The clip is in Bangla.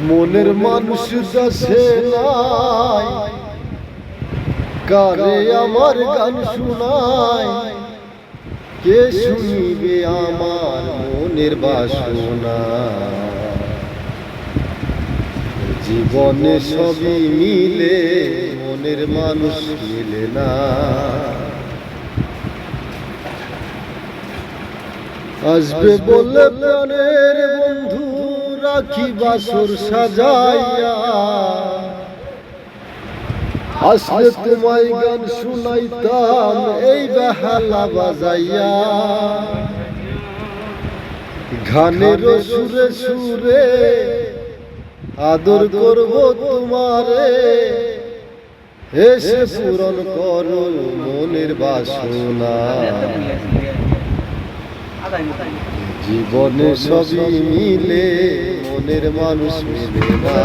মনের মানুষ দেশে নাই, কারে আমার গান শুনায়, কে শুনিবে আমার মনের বাসনা। জীবনে সবই মিলে, মনের মানুষ মিলে না। আসবে বলে প্রাণের বন্ধু রাখি বাসর সাজাইয়া, আসলে তোমায় গান শুনাইতাম এই বেহালা বাজাইয়া। গানের সুরে সুরে আদর করব তোমারে, এসে পূরণ করো মনের বাসনা। জীবনে সবই মিলে, মনের মানুষ মিলে না।